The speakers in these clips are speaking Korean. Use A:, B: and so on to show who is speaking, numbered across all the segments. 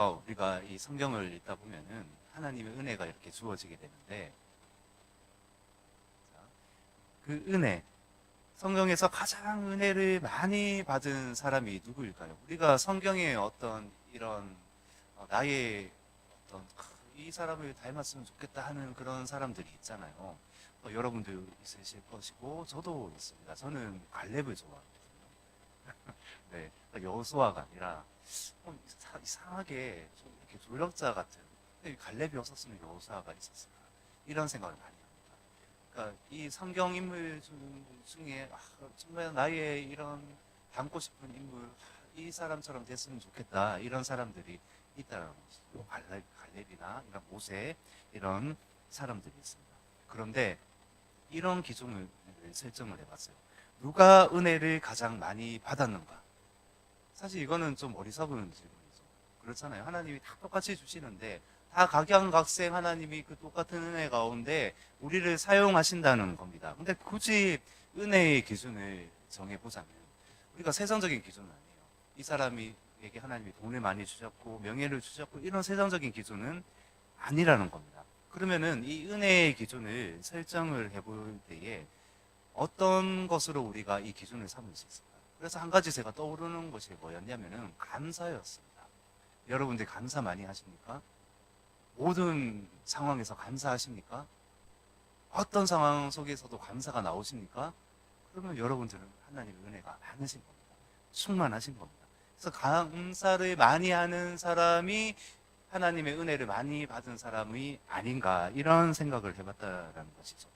A: 우리가 이 성경을 읽다 보면은 하나님의 은혜가 이렇게 주어지게 되는데, 자, 그 은혜, 성경에서 가장 은혜를 많이 받은 사람이 누구일까요? 우리가 성경에 어떤 이런 나의 어떤 이 사람을 닮았으면 좋겠다 하는 그런 사람들이 있잖아요. 여러분도 있으실 것이고 저도 있습니다. 저는 갈렙을 좋아하거든요. 네, 여호수아가 아니라 이상하게 좀 이렇게 조력자 같은, 근데 갈렙이 없었으면 여호수아가 있었을까, 이런 생각을 많이 합니다. 그러니까 이 성경 인물 중에 정말 나의 이런 닮고 싶은 인물, 이 사람처럼 됐으면 좋겠다, 이런 사람들이 있다는 것이죠. 갈렙이나 이런 모세, 이런 사람들이 있습니다. 그런데 이런 기준을 설정을 해봤어요. 누가 은혜를 가장 많이 받았는가? 사실 이거는 좀 어리석은 질문이죠. 그렇잖아요. 하나님이 다 똑같이 주시는데, 다 각양각색 하나님이 그 똑같은 은혜 가운데 우리를 사용하신다는 겁니다. 근데 굳이 은혜의 기준을 정해보자면, 우리가 세상적인 기준은 아니에요. 이 사람에게 하나님이 돈을 많이 주셨고 명예를 주셨고, 이런 세상적인 기준은 아니라는 겁니다. 그러면은 이 은혜의 기준을 설정을 해볼 때에 어떤 것으로 우리가 이 기준을 삼을 수 있을까요? 그래서 한 가지 제가 떠오르는 것이 뭐였냐면은 감사였습니다. 여러분들 감사 많이 하십니까? 모든 상황에서 감사하십니까? 어떤 상황 속에서도 감사가 나오십니까? 그러면 여러분들은 하나님의 은혜가 많으신 겁니다. 충만하신 겁니다. 그래서 감사를 많이 하는 사람이 하나님의 은혜를 많이 받은 사람이 아닌가, 이런 생각을 해봤다라는 것이죠.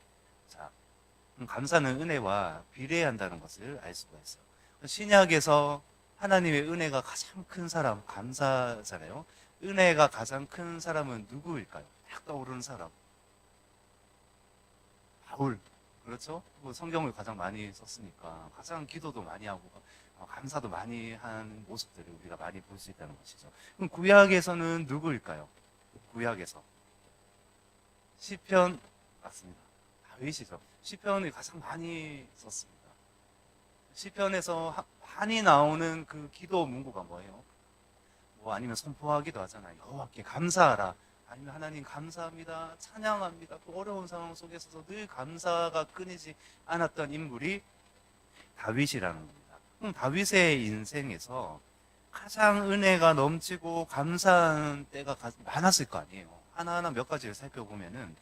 A: 자, 감사는 은혜와 비례한다는 것을 알 수가 있어요. 신약에서 하나님의 은혜가 가장 큰 사람, 감사잖아요. 은혜가 가장 큰 사람은 누구일까요? 딱 떠오르는 사람. 바울. 그렇죠? 성경을 가장 많이 썼으니까 가장 기도도 많이 하고 감사도 많이 한 모습들을 우리가 많이 볼 수 있다는 것이죠. 그럼 구약에서는 누구일까요? 구약에서 시편, 맞습니다. 다윗이죠. 시편을 가장 많이 썼습니다. 시편에서 많이 나오는 그 기도 문구가 뭐예요? 아니면 선포하기도 하잖아요. 여호와께 감사하라. 아니면 하나님 감사합니다, 찬양합니다. 또 어려운 상황 속에서도 늘 감사가 끊이지 않았던 인물이 다윗이라는 겁니다. 그럼 다윗의 인생에서 가장 은혜가 넘치고 감사한 때가 많았을 거 아니에요. 하나하나 몇 가지를 살펴보면은,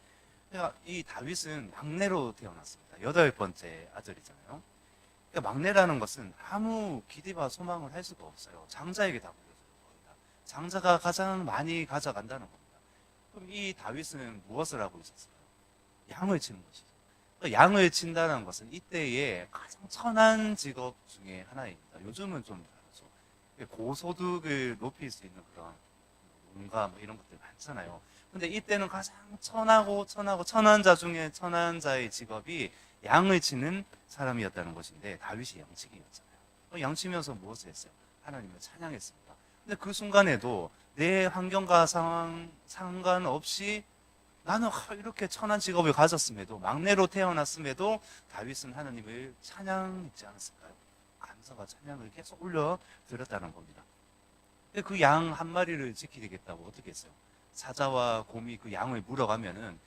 A: 이 다윗은 막내로 태어났습니다. 8번째 아들이잖아요. 그러니까 막내라는 것은 아무 기대와 소망을 할 수가 없어요. 장자에게 다 물려주는 겁니다. 장자가 가장 많이 가져간다는 겁니다. 그럼 이 다윗은 무엇을 하고 있었어요? 양을 치는 것이죠. 그러니까 양을 친다는 것은 이때의 가장 천한 직업 중에 하나입니다. 요즘은 좀 다르죠. 고소득을 높일 수 있는 그런 농가 이런 것들 많잖아요. 근데 이때는 가장 천하고 천한자 중에 천한자의 직업이 양을 치는 사람이었다는 것인데, 다윗이 양치기였잖아요. 양치면서 무엇을 했어요? 하나님을 찬양했습니다. 근데 그 순간에도 내 환경과 상황 상관없이 나는 이렇게 천한 직업을 가졌음에도, 막내로 태어났음에도 다윗은 하나님을 찬양했지 않았을까요? 감사와 찬양을 계속 올려 드렸다는 겁니다. 그 양 한 마리를 지키겠다고 어떻게 했어요? 사자와 곰이 그 양을 물어가면은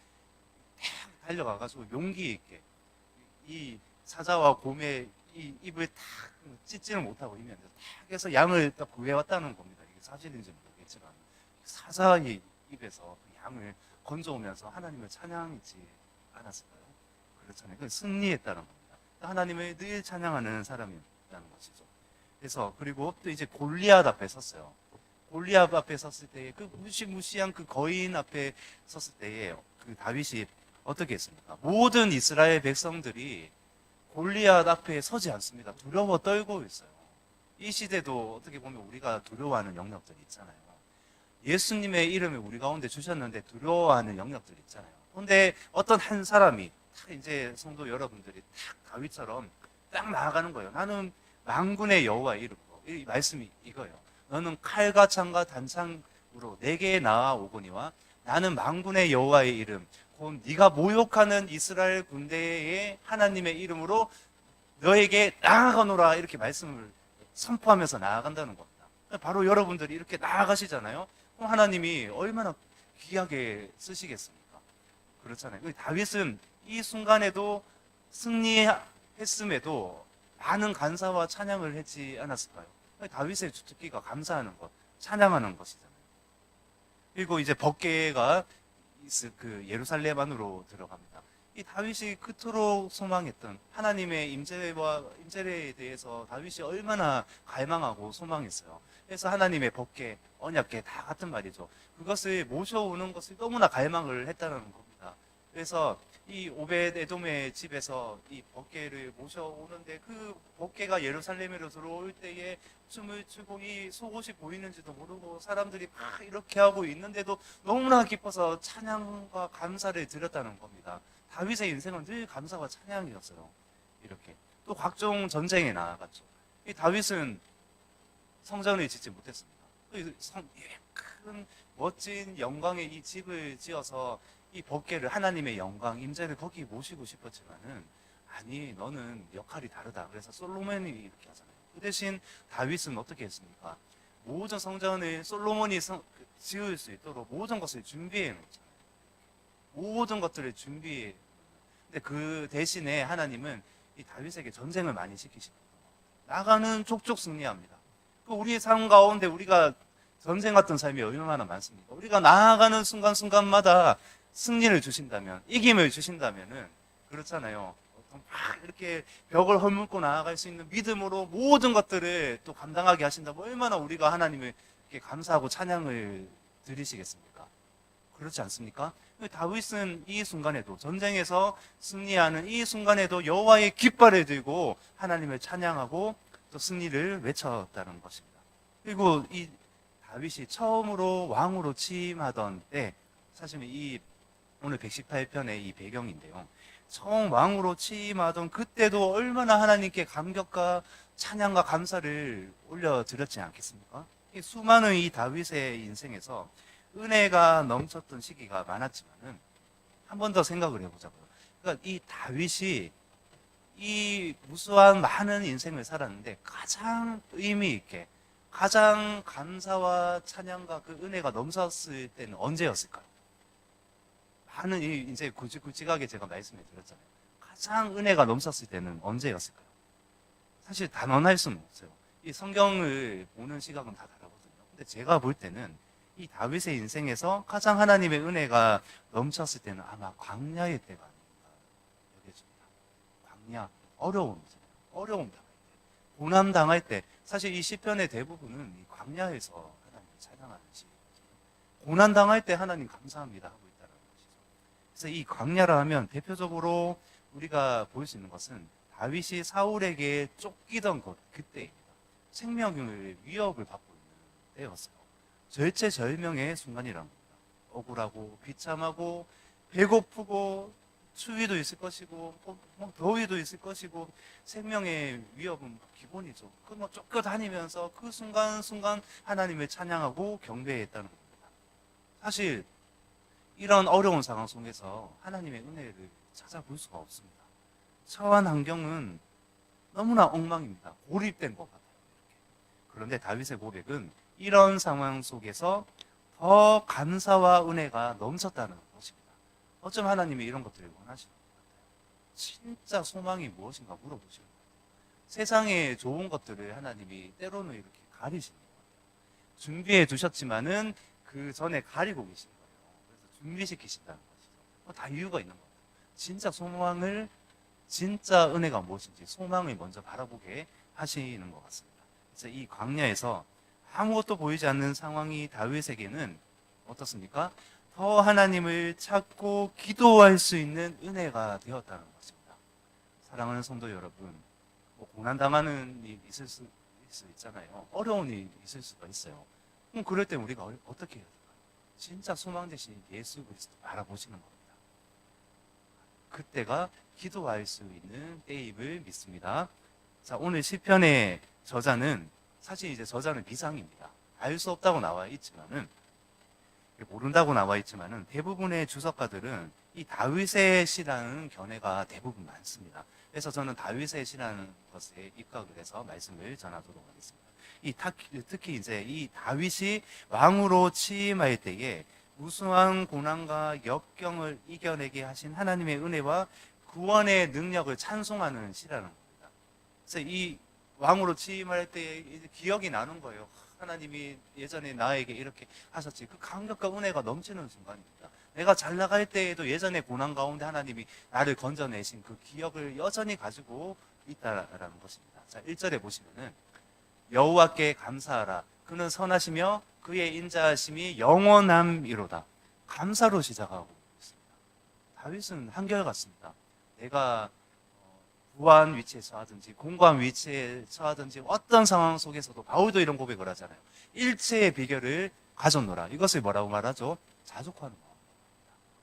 A: 탁 달려가가지고 용기 있게 이 사자와 곰의 이 입을 탁 찢지는 못하고 이면 탁 해서 양을 딱 구해왔다는 겁니다. 이게 사실인지 모르겠지만 사자의 입에서 그 양을 건져오면서 하나님을 찬양했지 않았을까요? 그렇잖아요. 그 승리했다는 겁니다. 하나님을 늘 찬양하는 사람이라는 것이죠. 그래서 그리고 또 이제 골리앗 앞에 섰어요. 골리앗 앞에 섰을 때에 그 무시무시한 그 거인 앞에 섰을 때에 그 다윗이 어떻게 했습니까? 모든 이스라엘 백성들이 골리앗 앞에 서지 않습니다. 두려워 떨고 있어요. 이 시대도 어떻게 보면 우리가 두려워하는 영역들이 있잖아요. 예수님의 이름을 우리 가운데 주셨는데 두려워하는 영역들이 있잖아요. 그런데 어떤 한 사람이 딱 이제 성도 여러분들이 딱 다윗처럼 딱 나아가는 거예요. 나는 만군의 여호와의 이름으로, 이 말씀이 이거예요. 너는 칼과 창과 단창으로 내게 나아오거니와 나는 만군의 여호와의 이름, 곧 네가 모욕하는 이스라엘 군대의 하나님의 이름으로 너에게 나아가노라, 이렇게 말씀을 선포하면서 나아간다는 겁니다. 바로 여러분들이 이렇게 나아가시잖아요. 그럼 하나님이 얼마나 귀하게 쓰시겠습니까? 그렇잖아요. 다윗은 이 순간에도 승리했음에도 많은 간사와 찬양을 하지 않았을까요? 다윗의 주특기가 감사하는 것, 찬양하는 것이잖아요. 그리고 이제 법궤가 그 예루살렘 안으로 들어갑니다. 이 다윗이 그토록 소망했던 하나님의 임재에 대해서 다윗이 얼마나 갈망하고 소망했어요. 그래서 하나님의 법궤, 언약궤 다 같은 말이죠. 그것을 모셔오는 것을 너무나 갈망을 했다는 겁니다. 그래서 이 오벳 에돔의 집에서 이 법궤를 모셔오는데 그 법궤가 예루살렘으로 들어올 때에 춤을 추고 이 속옷이 보이는지도 모르고 사람들이 막 이렇게 하고 있는데도 너무나 기뻐서 찬양과 감사를 드렸다는 겁니다. 다윗의 인생은 늘 감사와 찬양이었어요. 이렇게 또 각종 전쟁에 나아갔죠. 이 다윗은 성전을 짓지 못했습니다. 큰 멋진 영광의 이 집을 지어서 이 법궤를 하나님의 영광, 임재를 거기 모시고 싶었지만은 아니 너는 역할이 다르다. 그래서 솔로몬이 이렇게 하잖아요. 그 대신 다윗은 어떻게 했습니까? 모든 성전을 솔로몬이 지을 수 있도록 모든 것을 준비해 놓잖아요. 모든 것들을 준비해. 근데 그 대신에 하나님은 이 다윗에게 전쟁을 많이 시키십니다. 나가는 족족 승리합니다. 우리의 삶 가운데 우리가 전쟁 같은 삶이 얼마나 많습니까? 우리가 나아가는 순간순간마다 승리를 주신다면, 이김을 주신다면은, 그렇잖아요. 막 이렇게 벽을 허물고 나아갈 수 있는 믿음으로 모든 것들을 또 감당하게 하신다면 얼마나 우리가 하나님을 이렇게 감사하고 찬양을 드리시겠습니까? 그렇지 않습니까? 다윗은 이 순간에도 전쟁에서 승리하는 이 순간에도 여호와의 깃발을 들고 하나님을 찬양하고 또 승리를 외쳤다는 것입니다. 그리고 이 다윗이 처음으로 왕으로 취임하던 때 사실 이 오늘 118편의 이 배경인데요. 처음 왕으로 취임하던 그때도 얼마나 하나님께 감격과 찬양과 감사를 올려드렸지 않겠습니까? 이 수많은 이 다윗의 인생에서 은혜가 넘쳤던 시기가 많았지만은 한 번 더 생각을 해보자고요. 그러니까 이 다윗이 이 무수한 많은 인생을 살았는데 가장 의미 있게 가장 감사와 찬양과 그 은혜가 넘쳤을 때는 언제였을까요? 많은 이제 굵직굵직하게 제가 말씀을 드렸잖아요. 가장 은혜가 넘쳤을 때는 언제였을까요? 사실 단언할 수는 없어요. 이 성경을 보는 시각은 다 다르거든요. 근데 제가 볼 때는 이 다윗의 인생에서 가장 하나님의 은혜가 넘쳤을 때는 아마 광야의 때가 아닌가 여겨집니다. 광야, 어려움이잖아요. 어려움 당할 때, 고난 당할 때, 사실 이 시편의 대부분은 이 광야에서 하나님을 찬양하는 시거든요. 고난 당할 때 하나님 감사합니다 하고 있다는 것이죠. 그래서 이 광야라 하면 대표적으로 우리가 볼 수 있는 것은 다윗이 사울에게 쫓기던 것 그때입니다. 생명을 위협을 받고 있는 때였어요. 절체절명의 순간이란 겁니다. 억울하고 비참하고 배고프고 추위도 있을 것이고 더위도 있을 것이고 생명의 위협은 기본이죠. 그 쫓겨다니면서 그 순간순간 하나님을 찬양하고 경배했다는 겁니다. 사실 이런 어려운 상황 속에서 하나님의 은혜를 찾아볼 수가 없습니다. 처한 환경은 너무나 엉망입니다. 고립된 것 같아요. 그런데 다윗의 고백은 이런 상황 속에서 더 감사와 은혜가 넘쳤다는 것입니다. 어쩜 하나님이 이런 것들을 원하시는 것 같아요. 진짜 소망이 무엇인가 물어보시는 것 같아요. 세상에 좋은 것들을 하나님이 때로는 이렇게 가리시는 것 같아요. 준비해 두셨지만은 그 전에 가리고 계신 거예요. 그래서 준비시키신다는 것이죠. 다 이유가 있는 것 같아요. 진짜 소망을, 진짜 은혜가 무엇인지 소망을 먼저 바라보게 하시는 것 같습니다. 그래서 이 광야에서 아무것도 보이지 않는 상황이 다윗에게는 어떻습니까? 더 하나님을 찾고 기도할 수 있는 은혜가 되었다는 것입니다. 사랑하는 성도 여러분, 고난당하는 일이 있을 수 있잖아요. 어려운 일이 있을 수가 있어요. 그럼 그럴 때 우리가 어떻게 해야 될까요? 진짜 소망 되신 예수 그리스도 바라보시는 겁니다. 그때가 기도할 수 있는 때임을 믿습니다. 자, 오늘 시편의 저자는 사실 이제 저자는 비상입니다. 알 수 없다고 나와 있지만은 모른다고 나와 있지만은 대부분의 주석가들은 이 다윗의 시라는 견해가 대부분 많습니다. 그래서 저는 다윗의 시라는 것에 입각을 해서 말씀을 전하도록 하겠습니다. 특히 이제 이 다윗이 왕으로 취임할 때에 무수한 고난과 역경을 이겨내게 하신 하나님의 은혜와 구원의 능력을 찬송하는 시라는 겁니다. 그래서 이 왕으로 취임할 때 이제 기억이 나는 거예요. 하나님이 예전에 나에게 이렇게 하셨지. 그 감격과 은혜가 넘치는 순간입니다. 내가 잘 나갈 때에도 예전에 고난 가운데 하나님이 나를 건져내신 그 기억을 여전히 가지고 있다라는 것입니다. 자, 1절에 보시면은 여호와께 감사하라. 그는 선하시며 그의 인자하심이 영원함이로다. 감사로 시작하고 있습니다. 다윗은 한결같습니다. 내가 부한 위치에 처하든지 공고한 위치에 처하든지 어떤 상황 속에서도 바울도 이런 고백을 하잖아요. 일체의 비결을 가졌노라. 이것을 뭐라고 말하죠? 자족하는 마음.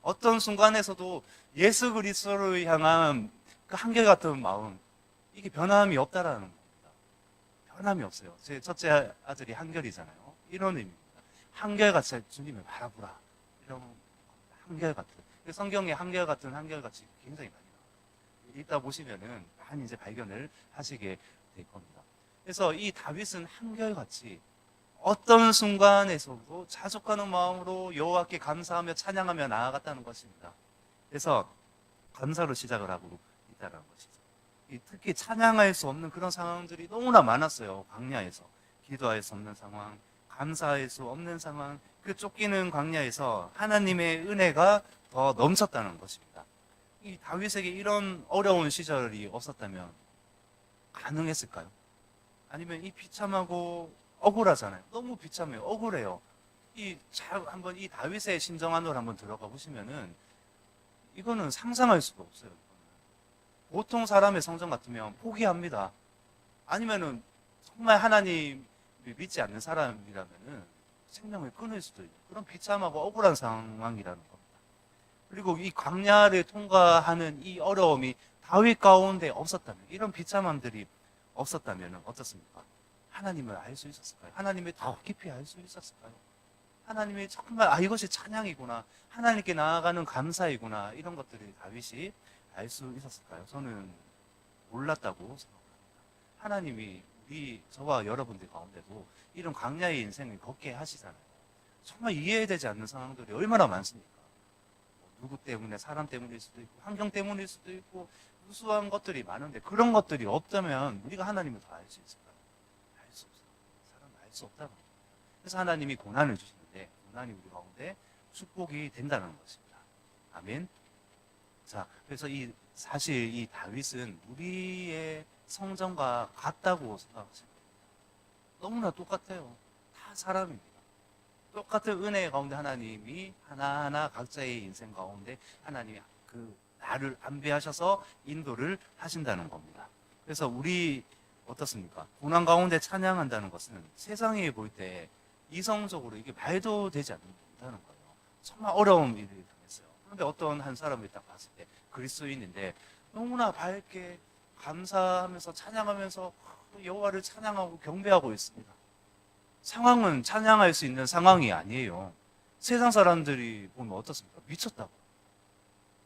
A: 어떤 순간에서도 예수 그리스도를 향한 그 한결같은 마음, 이게 변함이 없다라는 겁니다. 변함이 없어요. 제 첫째 아들이 한결이잖아요. 이런 의미입니다. 한결같이 주님을 바라보라. 이런 한결같은. 성경에 한결같이 굉장히 많이 나와요. 읽다 보시면은 많이 이제 발견을 하시게 될 겁니다. 그래서 이 다윗은 한결같이 어떤 순간에서도 자족하는 마음으로 여호와께 감사하며 찬양하며 나아갔다는 것입니다. 그래서 감사로 시작을 하고 있다는 것이죠. 특히 찬양할 수 없는 그런 상황들이 너무나 많았어요. 광야에서 기도할 수 없는 상황, 감사할 수 없는 상황, 그 쫓기는 광야에서 하나님의 은혜가 더 넘쳤다는 것입니다. 이 다윗에게 이런 어려운 시절이 없었다면 가능했을까요? 아니면 이 비참하고 억울하잖아요. 너무 비참해요. 억울해요. 한번 이 다윗의 심정 안으로 한번 들어가 보시면은 이거는 상상할 수가 없어요. 보통 사람의 성정 같으면 포기합니다. 아니면은 정말 하나님 믿지 않는 사람이라면은 생명을 끊을 수도 있는 그런 비참하고 억울한 상황이라는 겁니다. 그리고 이 광야를 통과하는 이 어려움이 다윗 가운데 없었다면, 이런 비참함들이 없었다면 어떻습니까? 하나님을 알 수 있었을까요? 하나님을 더 깊이 알 수 있었을까요? 하나님이 정말 이것이 찬양이구나, 하나님께 나아가는 감사이구나, 이런 것들을 다윗이 알 수 있었을까요? 저는 몰랐다고 생각합니다. 하나님이 저와 여러분들 가운데도 이런 광야의 인생을 걷게 하시잖아요. 정말 이해되지 않는 상황들이 얼마나 많습니까? 누구 때문에, 사람 때문일 수도 있고 환경 때문일 수도 있고 무수한 것들이 많은데, 그런 것들이 없다면 우리가 하나님을 더 알 수 있을까요? 알 수 없어요. 사람은 알 수 없다는 거예요. 그래서 하나님이 고난을 주시는데 고난이 우리 가운데 축복이 된다는 것입니다. 아멘. 자, 그래서 사실 이 다윗은 우리의 성정과 같다고 생각하십니다. 너무나 똑같아요. 다 사람입니다. 똑같은 은혜 가운데 하나님이 하나하나 각자의 인생 가운데 하나님이 나를 안배하셔서 인도를 하신다는 겁니다. 그래서 우리 어떻습니까? 고난 가운데 찬양한다는 것은 세상에 볼 때 이성적으로 이게 말도 되지 않는다는 거예요. 정말 어려운 일을 당했어요. 그런데 어떤 한 사람을 딱 봤을 때 그리스도인인데 너무나 밝게 감사하면서 찬양하면서 여호와를 찬양하고 경배하고 있습니다. 상황은 찬양할 수 있는 상황이 아니에요. 세상 사람들이 보면 어떻습니까? 미쳤다고.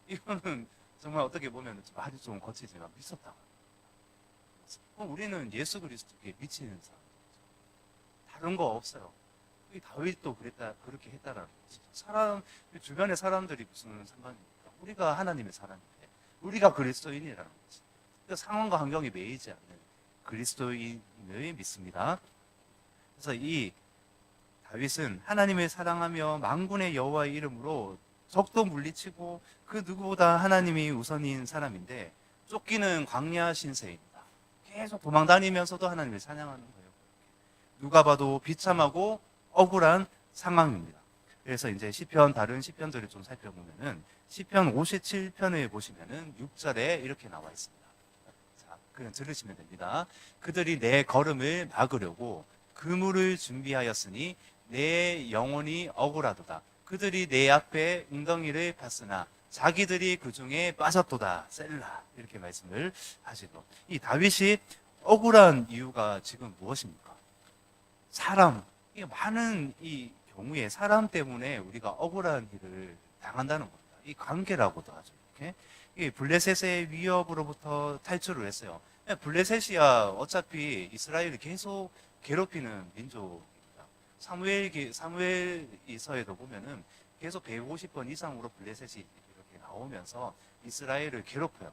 A: 이거는 정말 어떻게 보면 말이 좀 거치지만 미쳤다고. 우리는 예수 그리스도께 미치는 사람들이죠. 다른 거 없어요. 다윗도 그렇게 했다라는 거죠. 주변의 사람들이 무슨 상관입니까? 우리가 하나님의 사람인데, 우리가 그리스도인이라는 거지. 상황과 환경이 매이지 않는 그리스도인을 믿습니다. 그래서 이 다윗은 하나님을 사랑하며 만군의 여호와의 이름으로 적도 물리치고 그 누구보다 하나님이 우선인 사람인데, 쫓기는 광야 신세입니다. 계속 도망다니면서도 하나님을 찬양하는 거예요. 누가 봐도 비참하고 억울한 상황입니다. 그래서 이제 다른 시편들을 좀 살펴보면은 시편 57편을 보시면은 6절에 이렇게 나와 있습니다. 자, 그냥 들으시면 됩니다. 그들이 내 걸음을 막으려고 그물을 준비하였으니 내 영혼이 억울하도다. 그들이 내 앞에 웅덩이를 팠으나 자기들이 그 중에 빠졌도다. 셀라. 이렇게 말씀을 하시고, 이 다윗이 억울한 이유가 지금 무엇입니까? 많은 이 경우에 사람 때문에 우리가 억울한 일을 당한다는 겁니다. 이 관계라고도 하죠. 이렇게. 이 블레셋의 위협으로부터 탈출을 했어요. 블레셋이야 어차피 이스라엘이 계속 괴롭히는 민족입니다. 사무엘서에도 보면은 계속 150번 이상으로 블레셋이 이렇게 나오면서 이스라엘을 괴롭혀요.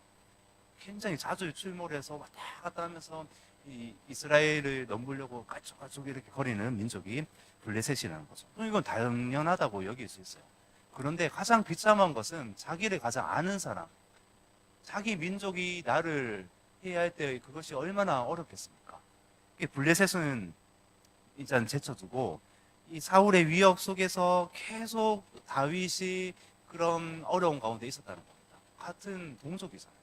A: 굉장히 자주 출몰해서 왔다 갔다 하면서 이 이스라엘을 넘보려고 까쪽까쪽 이렇게 거리는 민족이 블레셋이라는 거죠. 이건 당연하다고 여길 수 있어요. 그런데 가장 비참한 것은 자기를 가장 아는 사람, 자기 민족이 나를 해야 할 때 그것이 얼마나 어렵겠습니까? 블레셋은 일단 제쳐두고 이 사울의 위협 속에서 계속 다윗이 그런 어려운 가운데 있었다는 겁니다. 같은 동족이잖아요.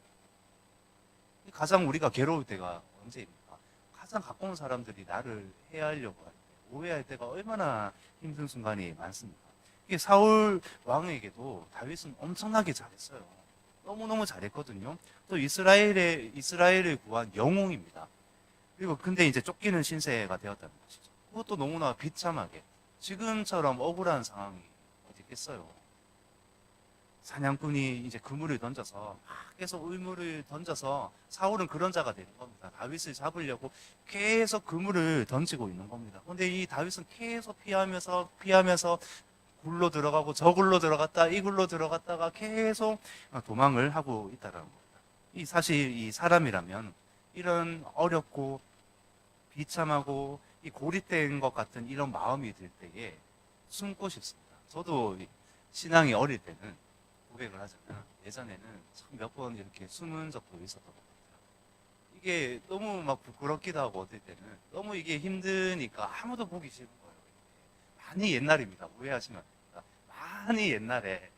A: 가장 우리가 괴로울 때가 언제입니까? 가장 가까운 사람들이 나를 해하려고 할 때, 오해할 때가 얼마나 힘든 순간이 많습니까? 이게 사울 왕에게도 다윗은 엄청나게 잘했어요. 너무너무 잘했거든요. 또 이스라엘을 구한 영웅입니다. 그리고 근데 이제 쫓기는 신세가 되었다는 것이죠. 그것도 너무나 비참하게 지금처럼 억울한 상황이 어디 있겠어요. 사냥꾼이 이제 그물을 던져서 계속 울물을 던져서 사울은 그런 자가 되는 겁니다. 다윗을 잡으려고 계속 그물을 던지고 있는 겁니다. 그런데 이 다윗은 계속 피하면서 굴로 들어가고 저 굴로 들어갔다 이 굴로 들어갔다가 계속 도망을 하고 있다는 겁니다. 사실 이 사람이라면 이런 어렵고 비참하고 이 고립된 것 같은 이런 마음이 들 때에 숨고 싶습니다. 저도 신앙이 어릴 때는 고백을 하자면 예전에는 몇 번 이렇게 숨은 적도 있었던 것 같아요. 이게 너무 막 부끄럽기도 하고 어떨 때는 너무 이게 힘드니까 아무도 보기 싫은 거예요. 많이 옛날입니다. 오해하시면 안 됩니다. 많이 옛날에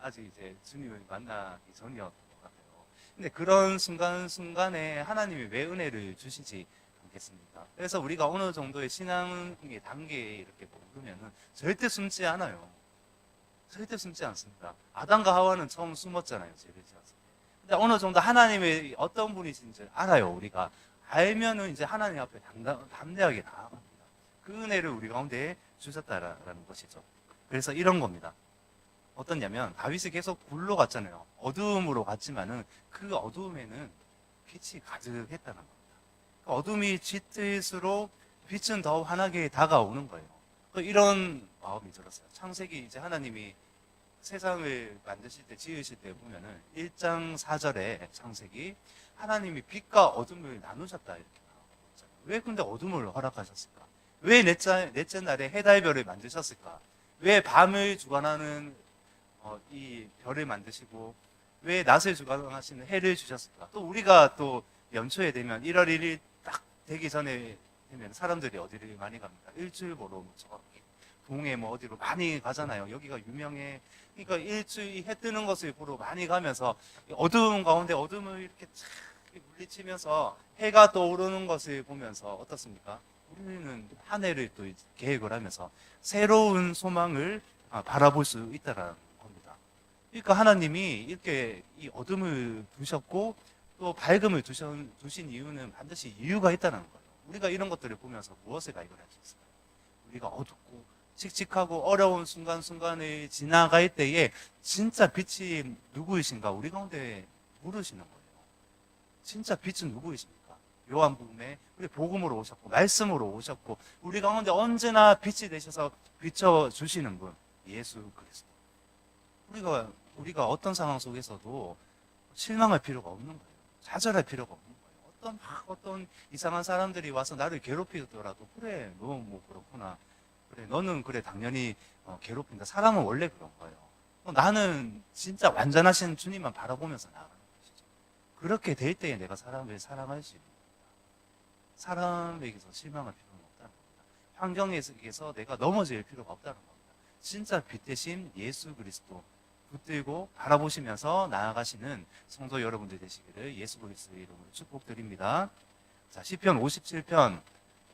A: 아직 주님을 만나기 전이었던 것 같아요. 근데 그런 순간순간에 하나님이 왜 은혜를 주시지 않겠습니까? 그래서 우리가 어느 정도의 신앙의 단계에 이렇게 오르면은 절대 숨지 않아요. 절대 숨지 않습니다. 아담과 하와는 처음 숨었잖아요. 죄를 지었을 때. 근데 어느 정도 하나님의 어떤 분이신지 알아요. 우리가 알면은 이제 하나님 앞에 담대하게 나아갑니다. 그 은혜를 우리 가운데 주셨다라는 것이죠. 그래서 이런 겁니다. 어떻냐면 다윗이 계속 굴로 갔잖아요. 어두움으로 갔지만은 그 어두움에는 빛이 가득했다는 겁니다. 어둠이 짙을수록 빛은 더 환하게 다가오는 거예요. 이런 마음이 들었어요. 창세기 이제 하나님이 세상을 만드실 때, 지으실 때 보면은 1장 4절에 창세기 하나님이 빛과 어둠을 나누셨다 이렇게 나오잖아요. 왜 근데 어둠을 허락하셨을까? 왜 넷째 날에 해달별을 만드셨을까? 왜 밤을 주관하는 이 별을 만드시고 왜 낮을 주관하시는 해를 주셨을까? 또 우리가 또 연초에 되면 1월 1일 딱 되기 전에 되면 사람들이 어디를 많이 갑니까? 일출 보러 저기 동해 뭐 어디로 많이 가잖아요. 여기가 유명해. 그러니까 일출 해 뜨는 것을 보러 많이 가면서 어두운 가운데 어둠을 이렇게 쫙 물리치면서 해가 떠오르는 것을 보면서 어떻습니까? 우리는 한 해를 또 계획을 하면서 새로운 소망을 바라볼 수 있다라는 겁니다. 그러니까 하나님이 이렇게 이 어둠을 두셨고 또 밝음을 두신 이유는 반드시 이유가 있다는 거예요. 우리가 이런 것들을 보면서 무엇을 발견할 수 있을까요? 우리가 어둡고 칙칙하고 어려운 순간순간을 지나갈 때에 진짜 빛이 누구이신가 우리 가운데 물으시는 거예요. 진짜 빛은 누구이십니까? 요한복음에 우리 복음으로 오셨고 말씀으로 오셨고 우리 가운데 언제나 빛이 되셔서 비춰주시는 분 예수 그리스도. 우리가 어떤 상황 속에서도 실망할 필요가 없는 거예요. 좌절할 필요가 없는 거예요. 어떤 이상한 사람들이 와서 나를 괴롭히더라도 그래 너 뭐 그렇구나. 그래 너는 그래 당연히 괴롭힌다. 사람은 원래 그런 거예요. 나는 진짜 완전하신 주님만 바라보면서 나아가는 것이죠. 그렇게 될 때에 내가 사람을 사랑할 수 있는 겁니다. 사람에게서 실망할 필요는 없다는 겁니다. 환경에서 내가 넘어질 필요가 없다는 겁니다. 진짜 빛 대신 예수 그리스도 붙들고 바라보시면서 나아가시는 성도 여러분들 되시기를 예수 그리스도의 이름으로 축복드립니다. 자, 시편 57편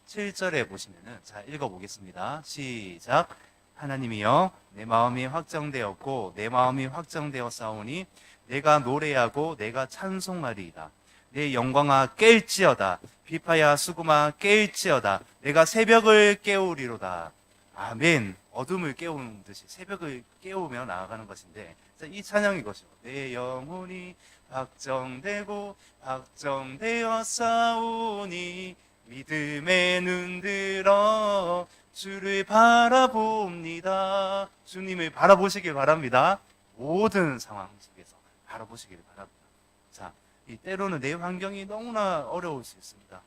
A: 7절에 보시면은 자, 읽어보겠습니다. 시작. 하나님이여 내 마음이 확정되었고 내 마음이 확정되었사오니 내가 노래하고 내가 찬송하리이다. 내 영광아 깰지어다. 비파야 수구마 깰지어다. 내가 새벽을 깨우리로다. 아멘. 어둠을 깨우는 듯이 새벽을 깨우며 나아가는 것인데 이 찬양 이것이요. 내 영혼이 확정되고 확정되어 싸우니 믿음의 눈 들어 주를 바라봅니다. 주님을 바라보시길 바랍니다. 모든 상황 속에서 바라보시길 바랍니다. 자, 이 때로는 내 환경이 너무나 어려울 수 있습니다.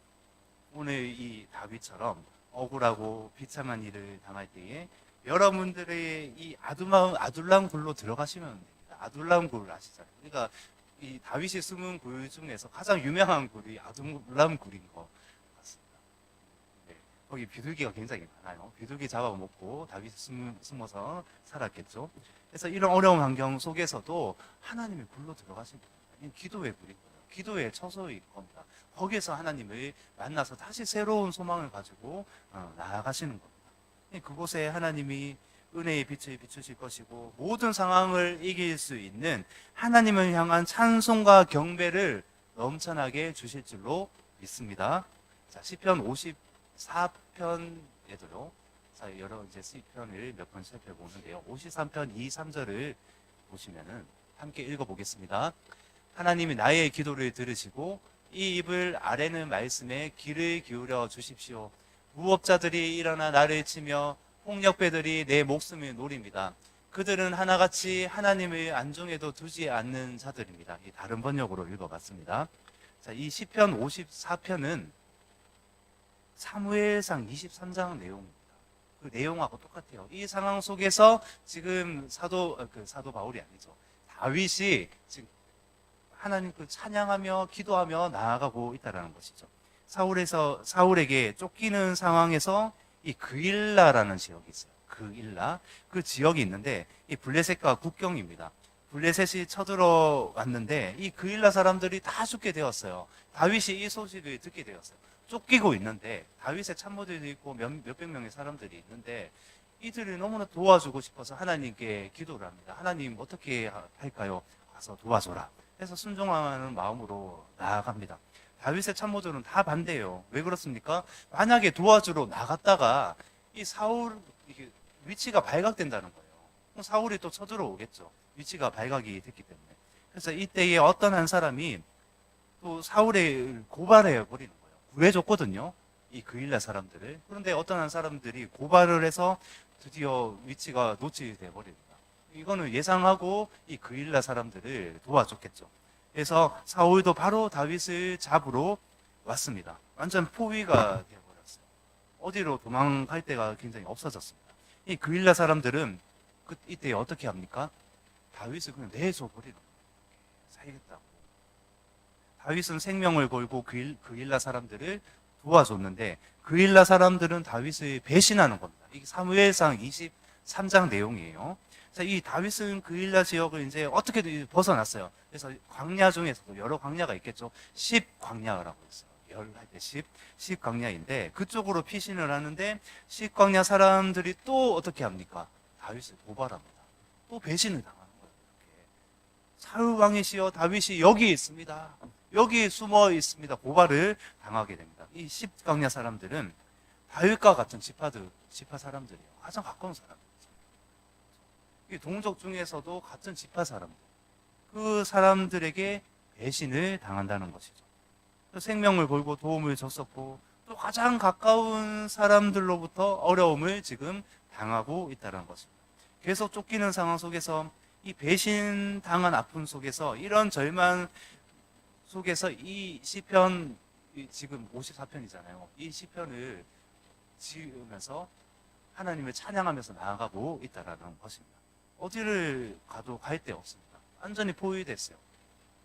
A: 오늘 이 다윗처럼 억울하고 비참한 일을 당할 때에 여러분들의 이 아둘람 굴로 들어가시면 됩니다. 아둘람 굴 아시잖아요. 그러니까 이 다윗이 숨은 굴 중에서 가장 유명한 굴이 아둘람 굴인 것 같습니다. 네, 거기 비둘기가 굉장히 많아요. 비둘기 잡아먹고 다윗이 숨어서 살았겠죠. 그래서 이런 어려운 환경 속에서도 하나님의 굴로 들어가신 겁니다. 기도의 굴인 거예요. 기도의 처소일 겁니다. 거기에서 하나님을 만나서 다시 새로운 소망을 가지고 나아가시는 겁니다. 그곳에 하나님이 은혜의 빛을 비추실 것이고 모든 상황을 이길 수 있는 하나님을 향한 찬송과 경배를 넘쳐나게 주실 줄로 믿습니다. 자, 시편 54편에도요. 자, 여러 이제 시편을 몇 번 살펴보는데요. 53편 2, 3절을 보시면은 함께 읽어보겠습니다. 하나님이 나의 기도를 들으시고 이 입을 아뢰는 말씀에 귀를 기울여 주십시오. 무업자들이 일어나 나를 치며 폭력배들이 내 목숨을 노립니다. 그들은 하나같이 하나님을 안중에도 두지 않는 자들입니다. 이 다른 번역으로 읽어봤습니다. 자, 이 시편 54편은 사무엘상 23장 내용입니다. 그 내용하고 똑같아요. 이 상황 속에서 지금 사도 바울이 아니죠. 다윗이 지금 하나님 찬양하며 기도하며 나아가고 있다는 것이죠. 사울에게 쫓기는 상황에서 이 그일라라는 지역이 있어요. 그일라. 그 지역이 있는데 이 블레셋과 국경입니다. 블레셋이 쳐들어왔는데 이 그일라 사람들이 다 죽게 되었어요. 다윗이 이 소식을 듣게 되었어요. 쫓기고 있는데 다윗의 참모들도 있고 몇백 명의 사람들이 있는데 이들을 너무나 도와주고 싶어서 하나님께 기도를 합니다. 하나님 어떻게 할까요? 가서 도와줘라. 해서 순종하는 마음으로 나아갑니다. 다윗의 참모들은 다 반대해요. 왜 그렇습니까? 만약에 도와주러 나갔다가 이 사울 위치가 발각된다는 거예요. 그럼 사울이 또 쳐들어오겠죠. 위치가 발각이 됐기 때문에. 그래서 이때에 어떤 한 사람이 또 사울을 고발해 버리는 거예요. 구해줬거든요. 이 그일라 사람들을. 그런데 어떤 한 사람들이 고발을 해서 드디어 위치가 노출돼 버립니다. 이거는 예상하고 이 그일라 사람들을 도와줬겠죠. 그래서 사울도 바로 다윗을 잡으러 왔습니다. 완전 포위가 되어버렸어요. 어디로 도망갈 데가 굉장히 없어졌습니다. 이 그일라 사람들은 이때 어떻게 합니까? 다윗을 그냥 내줘 버리는 거예요. 살겠다고. 다윗은 생명을 걸고 그일라 사람들을 도와줬는데 그일라 사람들은 다윗을 배신하는 겁니다. 이게 사무엘상 23장 내용이에요. 자, 이 다윗은 그일라 지역을 이제 어떻게든 벗어났어요. 그래서 광야 중에서도 여러 광야가 있겠죠. 10광야라고 있어요. 열할 때 10광야인데 그쪽으로 피신을 하는데 10광야 사람들이 또 어떻게 합니까? 다윗을 고발합니다. 또 배신을 당하는 거예요. 이렇게. 사울 왕이시여 다윗이 여기 있습니다. 여기 숨어 있습니다. 고발을 당하게 됩니다. 이 10광야 사람들은 다윗과 같은 지파 사람들이에요. 가장 가까운 사람들. 동족 중에서도 같은 지파 사람들, 그 사람들에게 배신을 당한다는 것이죠. 생명을 걸고 도움을 줬었고 또 가장 가까운 사람들로부터 어려움을 지금 당하고 있다는 것입니다. 계속 쫓기는 상황 속에서 이 배신 당한 아픔 속에서 이런 절망 속에서 이 시편 지금 54편이잖아요. 이 시편을 지으면서 하나님을 찬양하면서 나아가고 있다는 것입니다. 어디를 가도 갈 데 없습니다. 완전히 포위됐어요.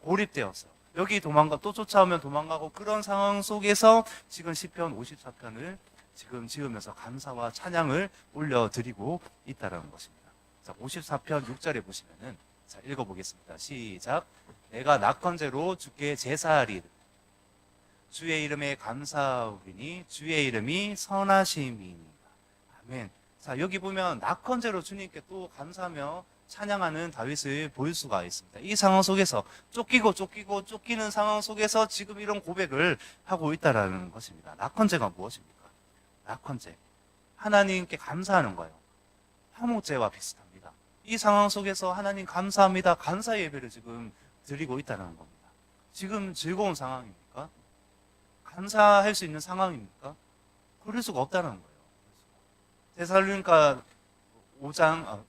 A: 고립되었어요. 여기 또 쫓아오면 도망가고 그런 상황 속에서 지금 시편 54편을 지금 지으면서 감사와 찬양을 올려드리고 있다는 것입니다. 자, 54편 6절에 보시면은 자, 읽어보겠습니다. 시작. 내가 낙헌제로 주께 제사하리 주의 이름에 감사하오리니 주의 이름이 선하심이니이다. 아멘. 자, 여기 보면 낙헌제로 주님께 또 감사하며 찬양하는 다윗을 볼 수가 있습니다. 이 상황 속에서 쫓기는 상황 속에서 지금 이런 고백을 하고 있다는 것입니다. 낙헌제가 무엇입니까? 낙헌제. 하나님께 감사하는 거예요. 화목제와 비슷합니다. 이 상황 속에서 하나님 감사합니다. 감사 예배를 지금 드리고 있다는 겁니다. 지금 즐거운 상황입니까? 감사할 수 있는 상황입니까? 그럴 수가 없다는 거예요. 데살로니가 5장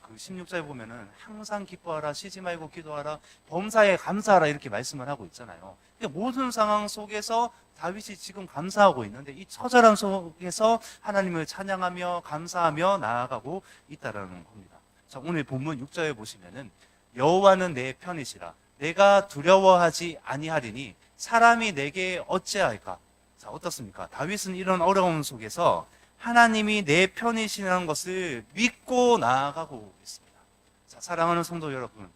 A: 그 16절에 보면은 항상 기뻐하라, 쉬지 말고 기도하라, 범사에 감사하라 이렇게 말씀을 하고 있잖아요. 그러니까 모든 상황 속에서 다윗이 지금 감사하고 있는데 이 처절함 속에서 하나님을 찬양하며 감사하며 나아가고 있다라는 겁니다. 자, 오늘 본문 6절에 보시면은 여호와는 내 편이시라 내가 두려워하지 아니하리니 사람이 내게 어찌할까? 자, 어떻습니까? 다윗은 이런 어려움 속에서 하나님이 내 편이시라는 것을 믿고 나아가고 있습니다. 자, 사랑하는 성도 여러분,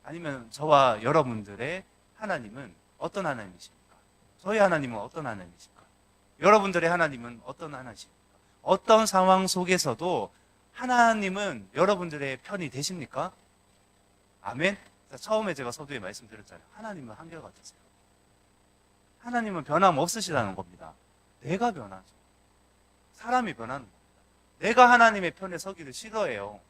A: 아니면 저와 여러분들의 하나님은 어떤 하나님이십니까? 저희 하나님은 어떤 하나님이십니까? 여러분들의 하나님은 어떤 하나님이십니까? 어떤 상황 속에서도 하나님은 여러분들의 편이 되십니까? 아멘? 자, 처음에 제가 서두에 말씀드렸잖아요. 하나님은 한결같으세요. 하나님은 변함없으시다는 겁니다. 내가 변하죠. 사람이 변하는 겁니다. 내가 하나님의 편에 서기를 싫어해요.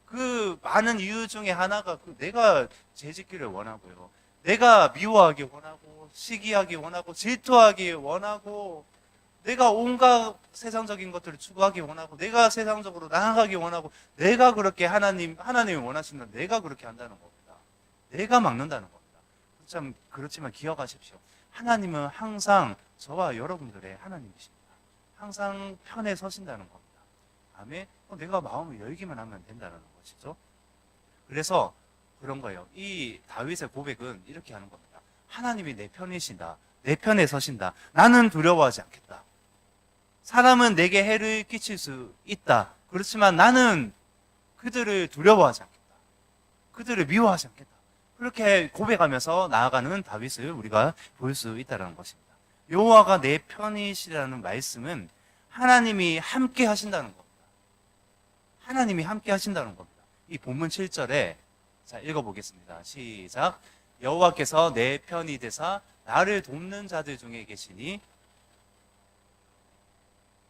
A: 그 많은 이유 중에 하나가 내가 죄짓기를 원하고요. 내가 미워하기 원하고, 시기하기 원하고, 질투하기 원하고, 내가 온갖 세상적인 것들을 추구하기 원하고, 내가 세상적으로 나아가기 원하고, 내가 그렇게 하나님이 원하시는 내가 그렇게 한다는 겁니다. 내가 막는다는 겁니다. 참 그렇지만 기억하십시오. 하나님은 항상 저와 여러분들의 하나님이십니다. 항상 편에 서신다는 겁니다. 아멘. 내가 마음을 열기만 하면 된다는 것이죠. 그래서 그런 거예요. 이 다윗의 고백은 이렇게 하는 겁니다. 하나님이 내 편이신다. 내 편에 서신다. 나는 두려워하지 않겠다. 사람은 내게 해를 끼칠 수 있다. 그렇지만 나는 그들을 두려워하지 않겠다. 그들을 미워하지 않겠다. 그렇게 고백하면서 나아가는 다윗을 우리가 볼 수 있다는 것입니다. 여호와가 내 편이시라는 말씀은 하나님이 함께 하신다는 겁니다. 하나님이 함께 하신다는 겁니다. 이 본문 7절에 자 읽어보겠습니다. 시작. 여호와께서 내 편이 되사 나를 돕는 자들 중에 계시니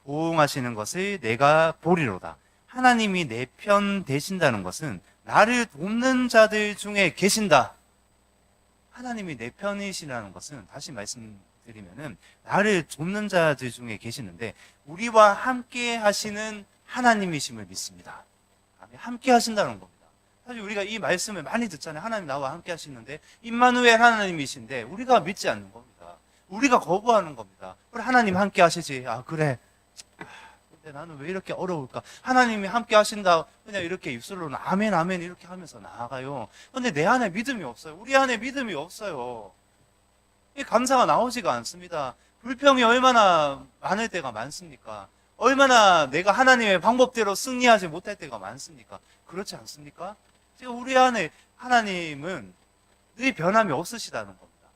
A: 보응하시는 것을 내가 보리로다. 하나님이 내 편 되신다는 것은 나를 돕는 자들 중에 계신다. 하나님이 내 편이시라는 것은 다시 말씀드리면은 나를 돕는 자들 중에 계시는데 우리와 함께 하시는 하나님이심을 믿습니다. 함께 하신다는 겁니다. 사실 우리가 이 말씀을 많이 듣잖아요. 하나님 나와 함께 하시는데 임마누엘 하나님이신데 우리가 믿지 않는 겁니다. 우리가 거부하는 겁니다. 그래 하나님 함께 하시지. 아 그래. 근데 나는 왜 이렇게 어려울까? 하나님이 함께 하신다. 그냥 이렇게 입술로는 아멘 아멘 이렇게 하면서 나아가요. 근데 내 안에 믿음이 없어요. 우리 안에 믿음이 없어요. 이 감사가 나오지가 않습니다. 불평이 얼마나 많을 때가 많습니까? 얼마나 내가 하나님의 방법대로 승리하지 못할 때가 많습니까? 그렇지 않습니까? 지금 우리 안에 하나님은 늘 변함이 없으시다는 겁니다.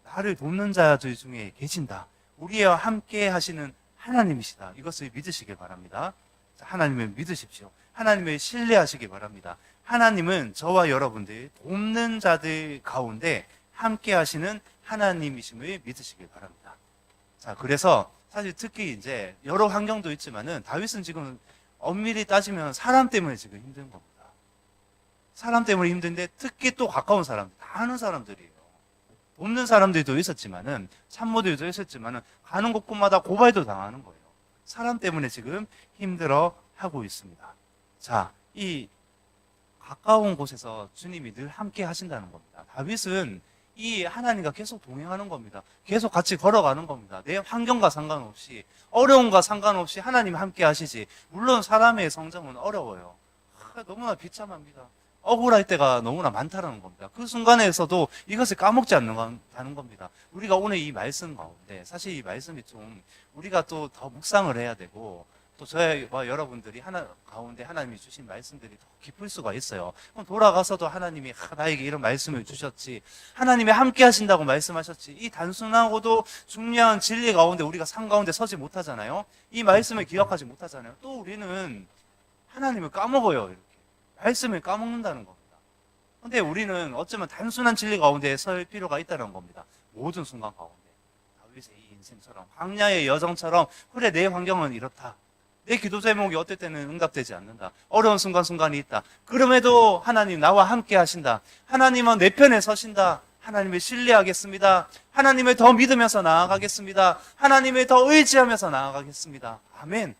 A: 나를 돕는 자들 중에 계신다. 우리와 함께 하시는 하나님이시다. 이것을 믿으시길 바랍니다. 하나님을 믿으십시오. 하나님을 신뢰하시기 바랍니다. 하나님은 저와 여러분들 돕는 자들 가운데 함께 하시는 하나님이심을 믿으시길 바랍니다. 자, 그래서 사실 특히 이제 여러 환경도 있지만은 다윗은 지금 엄밀히 따지면 사람 때문에 지금 힘든 겁니다. 사람 때문에 힘든데 특히 또 가까운 사람들, 다 아는 사람들이에요. 돕는 사람들도 있었지만은 참모들도 있었지만은 가는 곳곳마다 고발도 당하는 거예요. 사람 때문에 지금 힘들어 하고 있습니다. 자, 이 가까운 곳에서 주님이 늘 함께 하신다는 겁니다. 다윗은 이 하나님과 계속 동행하는 겁니다. 계속 같이 걸어가는 겁니다. 내 환경과 상관없이 어려움과 상관없이 하나님 함께 하시지. 물론 사람의 성장은 어려워요. 너무나 비참합니다. 억울할 때가 너무나 많다는 겁니다. 그 순간에서도 이것을 까먹지 않는다는 겁니다. 우리가 오늘 이 말씀 가운데 사실 이 말씀이 좀 우리가 또 더 묵상을 해야 되고 또 저와 여러분들이 가운데 하나님이 주신 말씀들이 더 깊을 수가 있어요. 그럼 돌아가서도 하나님이 나에게 이런 말씀을 주셨지, 하나님이 함께 하신다고 말씀하셨지, 이 단순하고도 중요한 진리 가운데 우리가 산 가운데 서지 못하잖아요. 이 말씀을 기억하지 못하잖아요. 또 우리는 하나님을 까먹어요. 이렇게 말씀을 까먹는다는 겁니다. 근데 우리는 어쩌면 단순한 진리 가운데 설 필요가 있다는 겁니다. 모든 순간 가운데 다윗의 이 인생처럼 광야의 여정처럼 그래 내 환경은 이렇다. 내 기도 제목이 어떨 때는 응답되지 않는다. 어려운 순간순간이 있다. 그럼에도 하나님 나와 함께 하신다. 하나님은 내 편에 서신다. 하나님을 신뢰하겠습니다. 하나님을 더 믿으면서 나아가겠습니다. 하나님을 더 의지하면서 나아가겠습니다. 아멘.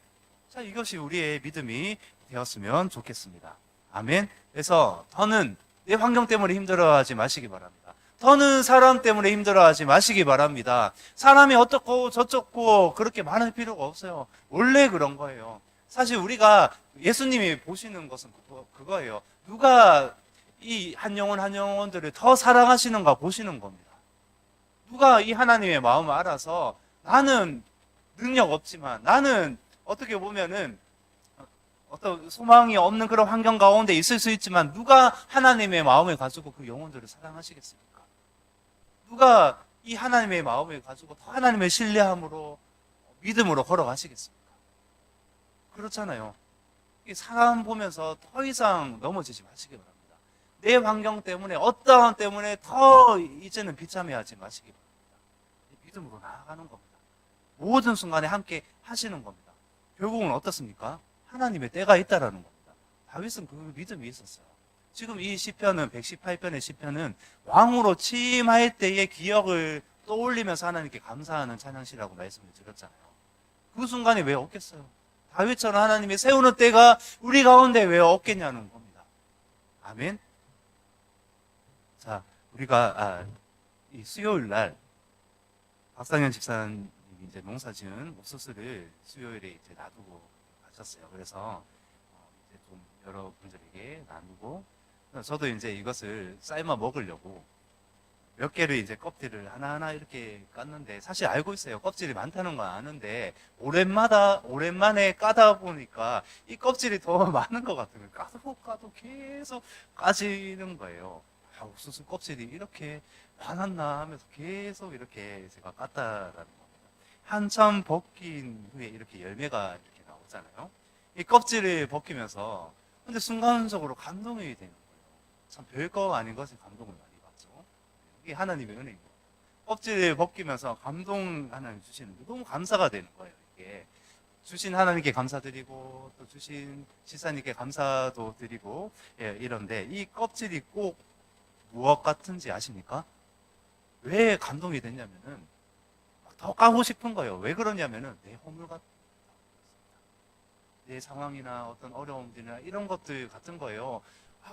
A: 자, 이것이 우리의 믿음이 되었으면 좋겠습니다. 아멘. 그래서 더는 내 환경 때문에 힘들어하지 마시기 바랍니다. 더는 사람 때문에 힘들어하지 마시기 바랍니다. 사람이 어떻고 저쩌고 그렇게 많을 필요가 없어요. 원래 그런 거예요. 사실 우리가 예수님이 보시는 것은 그거예요. 누가 이 한 영혼들을 더 사랑하시는가 보시는 겁니다. 누가 이 하나님의 마음을 알아서 나는 능력 없지만 나는 어떻게 보면은 어떤 소망이 없는 그런 환경 가운데 있을 수 있지만 누가 하나님의 마음을 가지고 그 영혼들을 사랑하시겠습니까? 누가 이 하나님의 마음을 가지고 더 하나님을 신뢰함으로 믿음으로 걸어가시겠습니까? 그렇잖아요. 사람 보면서 더 이상 넘어지지 마시기 바랍니다. 내 환경 때문에 어떠한 때문에 더 이제는 비참해하지 마시기 바랍니다. 믿음으로 나아가는 겁니다. 모든 순간에 함께 하시는 겁니다. 결국은 어떻습니까? 하나님의 때가 있다라는 겁니다. 다윗은 그 믿음이 있었어요. 지금 이 시편은 118편의 시편은 왕으로 취임할 때의 기억을 떠올리면서 하나님께 감사하는 찬양시라고 말씀을 드렸잖아요. 그 순간에 왜 없겠어요? 다윗처럼 하나님이 세우는 때가 우리 가운데 왜 없겠냐는 겁니다. 아멘. 자, 우리가 이 수요일 날 박상현 집사님이 이제 농사 지은 옥수수를 수요일에 이제 놔두고 가셨어요. 그래서 이제 좀 여러분들에게 나누고 저도 이제 이것을 삶아 먹으려고 몇 개를 이제 껍질을 하나하나 이렇게 깠는데 사실 알고 있어요. 껍질이 많다는 건 아는데 오랜만에 까다 보니까 이 껍질이 더 많은 것 같은 거예요. 까도 계속 까지는 거예요. 옥수수 껍질이 이렇게 많았나 하면서 계속 이렇게 제가 깠다라는 겁니다. 한참 벗긴 후에 이렇게 열매가 이렇게 나오잖아요. 이 껍질을 벗기면서 근데 순간적으로 감동이 되는 거예요. 참 별거 아닌 것에 감동을 많이 받죠. 이게 하나님의 은혜인 거예요. 껍질을 벗기면서 감동 하나님 주시는 게 너무 감사가 되는 거예요. 이게 주신 하나님께 감사드리고 또 주신 시사님께 감사도 드리고 이런데 이 껍질이 꼭 무엇 같은지 아십니까? 왜 감동이 됐냐면은 더 까고 싶은 거예요. 왜 그러냐면은 내 허물 같은 내 상황이나 어떤 어려움들이나 이런 것들 같은 거예요.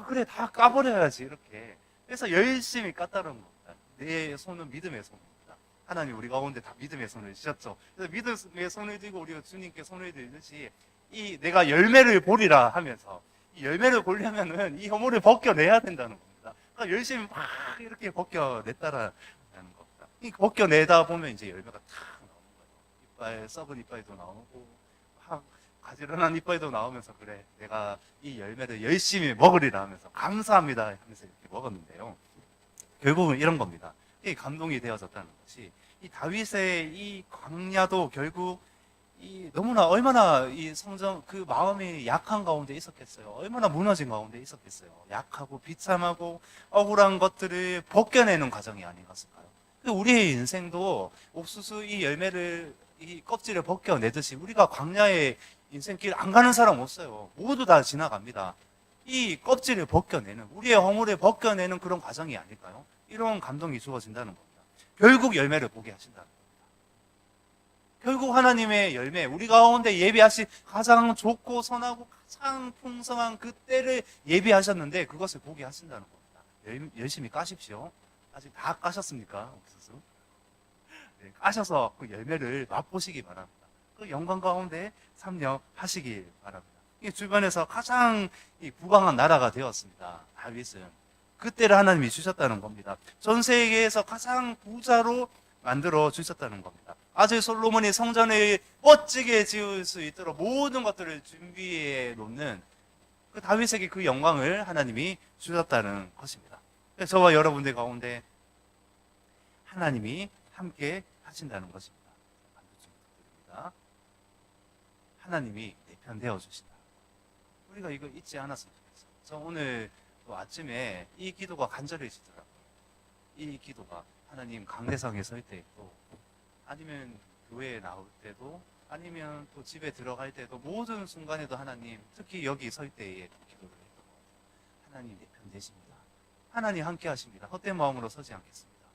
A: 그래 다 까버려야지 이렇게. 그래서 열심히 깠다는 겁니다. 내 손은 믿음의 손입니다. 하나님 우리 가운데 다 믿음의 손을 주셨죠. 그래서 믿음의 손을 들고 우리가 주님께 손을 들듯이 이 내가 열매를 보리라 하면서 이 열매를 보려면은 이 허물을 벗겨내야 된다는 겁니다. 그러니까 열심히 막 이렇게 벗겨냈다라는 겁니다. 이 벗겨내다 보면 이제 열매가 탁 나오는 거예요. 이빨 썩은 이빨도 나오고 가지런한 이빨도 나오면서 그래 내가 이 열매를 열심히 먹으리라 하면서 감사합니다 하면서 이렇게 먹었는데요. 결국은 이런 겁니다. 이 감동이 되어졌다는 것이 이 다윗의 이 광야도 결국 이 너무나 얼마나 이 성정 그 마음이 약한 가운데 있었겠어요. 얼마나 무너진 가운데 있었겠어요. 약하고 비참하고 억울한 것들을 벗겨내는 과정이 아니었을까요? 우리의 인생도 옥수수 이 열매를 이 껍질을 벗겨내듯이 우리가 광야의 인생길 안 가는 사람 없어요. 모두 다 지나갑니다. 이 껍질을 벗겨내는 우리의 허물을 벗겨내는 그런 과정이 아닐까요? 이런 감동이 주어진다는 겁니다. 결국 열매를 보게 하신다는 겁니다. 결국 하나님의 열매, 우리 가운데 예비하신 가장 좋고 선하고 가장 풍성한 그 때를 예비하셨는데 그것을 보게 하신다는 겁니다. 열심히 까십시오. 아직 다 까셨습니까? 옥수수? 네, 까셔서 그 열매를 맛보시기 바랍니다. 그 영광 가운데 참여하시기 바랍니다. 주변에서 가장 부강한 나라가 되었습니다. 다윗은 그때를 하나님이 주셨다는 겁니다. 전 세계에서 가장 부자로 만들어 주셨다는 겁니다. 아주 솔로몬이 성전을 멋지게 지을 수 있도록 모든 것들을 준비해 놓는 그 다윗에게 그 영광을 하나님이 주셨다는 것입니다. 그래서 저와 여러분들 가운데 하나님이 함께 하신다는 것입니다. 부탁드립니다. 하나님이 내 편 되어 주신다. 우리가 이거 잊지 않았으면 좋겠어요. 저 오늘 또 아침에 이 기도가 간절해지더라고요. 이 기도가 하나님 강대상에 설 때도 아니면 교회에 나올 때도 아니면 또 집에 들어갈 때도 모든 순간에도 하나님 특히 여기 설 때에 기도를 했던 것 같아요. 하나님 내 편 되십니다. 하나님 함께 하십니다. 헛된 마음으로 서지 않겠습니다.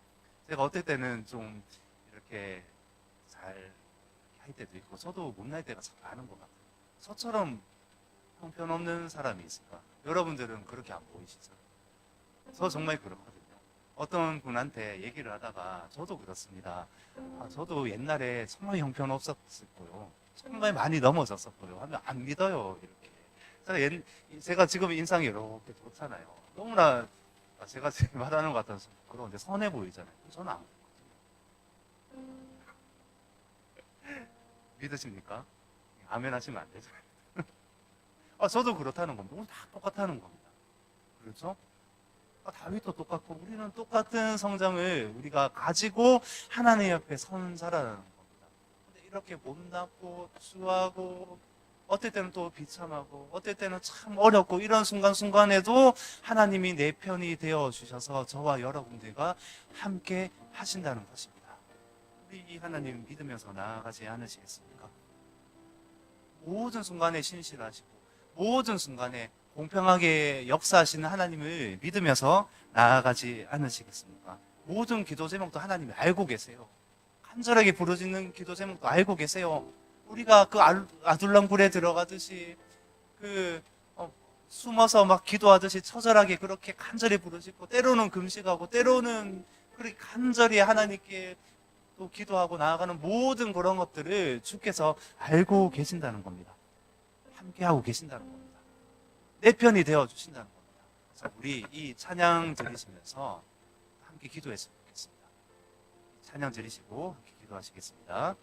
A: 제가 어떨 때는 좀 이렇게 잘 할 때도 있고 저도 못날 때가 참 많은 것 같아요. 저처럼 형편없는 사람이 있을까? 여러분들은 그렇게 안 보이시죠? 저 정말 그렇거든요. 어떤 분한테 얘기를 하다가 저도 그렇습니다. 저도 옛날에 정말 형편없었고요. 정말 많이 넘어졌었고요. 하면 안 믿어요. 이렇게. 제가 지금 인상이 이렇게 좋잖아요. 너무나 제가 지금 말하는 것 같아서 그런데 선해 보이잖아요. 저는 안 그렇거든요. 믿으십니까? 아멘 하시면 안 되죠. 저도 그렇다는 겁니다. 우리 다 똑같다는 겁니다. 그렇죠? 다윗도 똑같고 우리는 똑같은 성장을 우리가 가지고 하나님 옆에 선 자라는 겁니다. 근데 이렇게 못났고 추하고 어떨 때는 또 비참하고 어떨 때는 참 어렵고 이런 순간순간에도 하나님이 내 편이 되어 주셔서 저와 여러분들과 함께 하신다는 것입니다. 우리 이 하나님 믿으면서 나아가지 않으시겠습니까? 모든 순간에 신실하시고 모든 순간에 공평하게 역사하시는 하나님을 믿으면서 나아가지 않으시겠습니까? 모든 기도 제목도 하나님이 알고 계세요. 간절하게 부르짖는 기도 제목도 알고 계세요. 우리가 그 아둘람굴에 들어가듯이 숨어서 막 기도하듯이 처절하게 그렇게 간절히 부르짖고 때로는 금식하고 때로는 그렇게 간절히 하나님께 또 기도하고 나아가는 모든 그런 것들을 주께서 알고 계신다는 겁니다. 함께하고 계신다는 겁니다. 내 편이 되어 주신다는 겁니다. 자, 우리 이 찬양 드리시면서 함께 기도했으면 좋겠습니다. 찬양 드리시고 함께 기도하시겠습니다.